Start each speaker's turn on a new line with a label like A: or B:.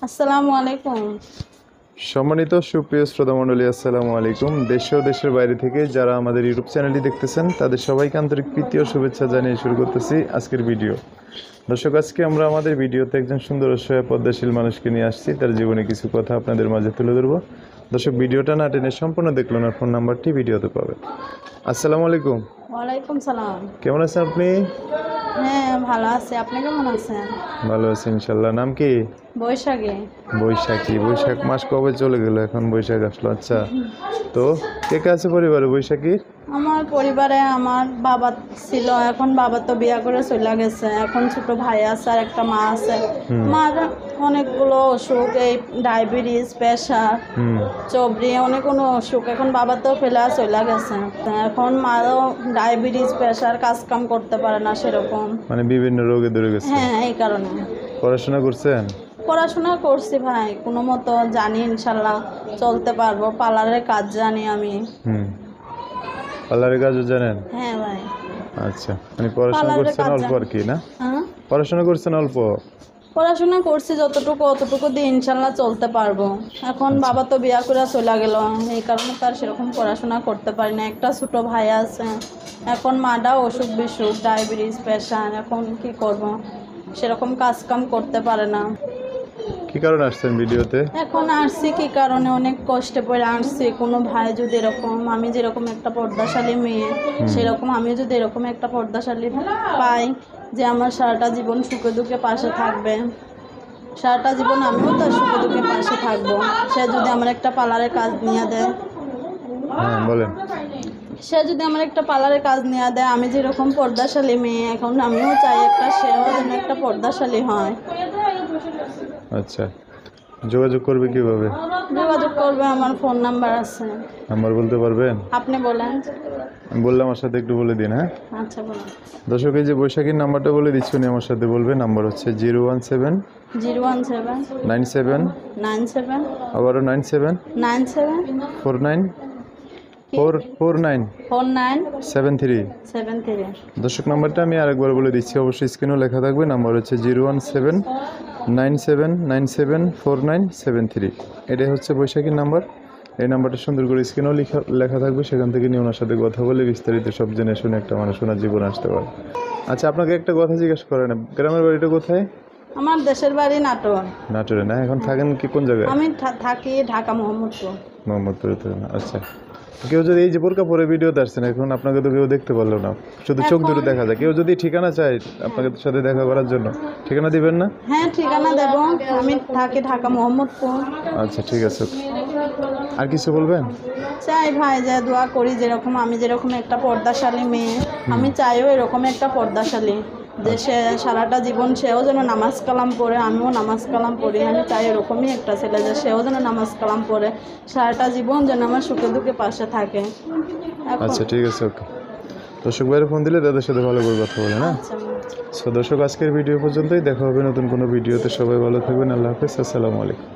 A: আসসালামু আলাইকুম।
B: সম্মানিত সুপ্রিয় শ্রোতামণ্ডলী, আসসালামু আলাইকুম। দেশ ও দেশের বাইরে থেকে যারা আমাদের ইউটিউব চ্যানেলটি দেখতেছেন তাদের সবাইকে আন্তরিক প্রীতি ও শুভেচ্ছা জানিয়ে শুরু করতেছি আজকের ভিডিও। দর্শক, আজকে আমরা আমাদের ভিডিওতে একজন সুন্দর অসহায় পদ্মাশীল মানুষকে নিয়ে আসছি, তার জীবনে কিছু কথা আপনাদের মাঝে তুলে ধরবো। দর্শক, ভিডিওটা না টেনে সম্পূর্ণ দেখলেন, আর ফোন নাম্বারটি ভিডিওতে পাবে। আসসালামু আলাইকুম।
A: ওয়ালাইকুম সালাম।
B: কেমন আছেন আপনি?
A: হ্যাঁ, ভালো আছি। আপনি কেমন আছেন?
B: ভালো আছি ইনশাল্লাহ। নাম কি?
A: বৈশাখী।
B: বৈশাখী। বৈশাখ মাস কবে চলে গেল, এখন বৈশাখ আসলো। আচ্ছা, তো কে কে আছে পরিবারে বৈশাখীর?
A: আমার পরিবারে আমার বাবা ছিল, এখন বাবা তো বিয়ে করে চলে গেছে। এখন ছোট ভাই আছে আর একটা মা আছে। মার অনেকগুলো অসুখ, এই ডায়াবেটিস, প্রেশার, চবরি, অনেক কোনো অসুখ। এখন বাবা তো ফেলে চলে গেছে। এখন মারও ডায়াবেটিস, প্রেশার, কাজ কাম করতে পারে না সেরকম।
B: মানে বিভিন্ন রোগে ধরে গেছে।
A: হ্যাঁ, এই কারণে।
B: পড়াশোনা করছেন?
A: পড়াশোনা করছি ভাই, কোনো মতো জানি, ইনশাল্লাহ চলতে পারবো। পার্লারের কাজ জানি আমি।
B: পার্লারের কাজও জানেন?
A: হ্যাঁ ভাই।
B: আচ্ছা, মানে পড়াশোনা করছেন অল্প আর কি, না?
A: হ্যাঁ,
B: পড়াশোনা করছেন অল্প?
A: পড়াশোনা করছি যতটুকু, অতটুকু দিয়ে ইনশাল্লাহ চলতে পারবো। এখন বাবা তো বিয়া করে চলে গেল, এই কারণে তার সেরকম পড়াশোনা করতে পারি না। একটা ছোট ভাই আছে। এখন মাটাও অসুখ বিসুখ, ডায়াবেটিস, প্রেশার। এখন কি করব, সেরকম কাজ কাম করতে পারে না।
B: কি কারণে আসছেন ভিডিওতে?
A: এখন আসছি কি কারণে, অনেক কষ্টে পড়ে আসছি। কোনো ভাই যদি এরকম, আমি যেরকম একটা পর্দাশালী মেয়ে, সেরকম আমি যদি এরকম একটা পর্দাশালী পাই, যে আমার সারাটা জীবন সুখে দুঃখে পাশে থাকবে, সারাটা জীবন আমিও তার সুখে দুঃখে পাশে থাকবো। সে যদি আমার একটা পার্লারের কাজ নিয়ে দেয়,
B: হ্যাঁ বলেন।
A: সে যদি আমার একটা পার্লারের কাজ নিয়ে দেয়, আমি যেরকম পর্দাশালী মেয়ে, এখন আমিও চাই একটা সেও যেন একটা পর্দাশালী হয়।
B: আচ্ছা, যোগাযোগ করবে কিভাবে?
A: যোগাযোগ করবে, আমার ফোন নাম্বার আছে।
B: নাম্বার বলতে পারবেন?
A: আপনি বলেন।
B: আমি বললাম, আমার সাথে একটু বলে দিন। হ্যাঁ
A: আচ্ছা, বলেন।
B: দর্শক, এই যে বৈশাখীর নাম্বারটা বলে দিচ্ছি, উনি আমার সাথে বলবে। নাম্বার হচ্ছে 017
A: 017
B: 97,
A: 97
B: আবারও 97
A: 97
B: 49 49
A: 49
B: 73।
A: 73।
B: দর্শক, নাম্বারটা আমি আরেকবার বলে দিচ্ছি, অবশ্যই স্ক্রিনেও লেখা থাকবে। নাম্বার হচ্ছে 017 97 97 4973। এটাই হচ্ছে বৈশাখীর নাম্বার। এই নাম্বারটা সুন্দর করে স্ক্রিনেও লেখা থাকবে, সেখান থেকে নিয়ে ওনার সাথে কথা বলে বিস্তারিত সব জেনে শুনে একটা মানুষ ওনার জীবন আসতে পারে। আচ্ছা, আপনাকে একটা কথা জিজ্ঞেস করেন, গ্রামের বাড়িটা কোথায়?
A: আমার দেশের বাড়ি নাটোর।
B: নাটোরে না? এখন থাকেন কি কোন জায়গায়?
A: আমি থাকি ঢাকা, মোহাম্মদপুর।
B: মোহাম্মদপুরে থাকেন। আচ্ছা, কেউ যদি এই যে বোরকা পরে ভিডিওতে আসছেন, এখন আপনাকে তো কেউ দেখতে পারলো না, শুধু চোখ দুটো দেখা যায়। কেউ যদি ঠিকানা চায় আপনাকে সাথে দেখা করার জন্য, ঠিকানা দিবেন না?
A: হ্যাঁ, ঠিকানা দেব। আমি থাকি ঢাকা, মোহাম্মদপুর।
B: আচ্ছা, ঠিক আছে। আর কিছু বলবেন?
A: চাই ভাই যে দোয়া করি, যেরকম আমি যেরকম একটা পর্দাশালী মেয়ে, আমি চাইও এরকম একটা পর্দাশালী, যে সে সারাটা জীবন সেও যেন নামাজ কালাম পড়ে, আমিও নামাজ কালাম পড়ি। আমি চাই এরকমই একটা ছেলে, যে সেও যেন নামাজ কালাম পড়ে, সারাটা জীবন যেন আমার সুখে দুঃখে পাশে থাকে।
B: আচ্ছা, ঠিক আছে, ওকে। দর্শক ভাইয়ের ফোন দিলে তাদের সাথে ভালো করে কথা বলেন। হ্যাঁ,
A: আচ্ছা।
B: দর্শক, আজকের ভিডিও পর্যন্তই। দেখা হবে নতুন কোনো ভিডিওতে। সবাই ভালো থাকবেন। আল্লাহ হাফেজ। আসসালামু আলাইকুম।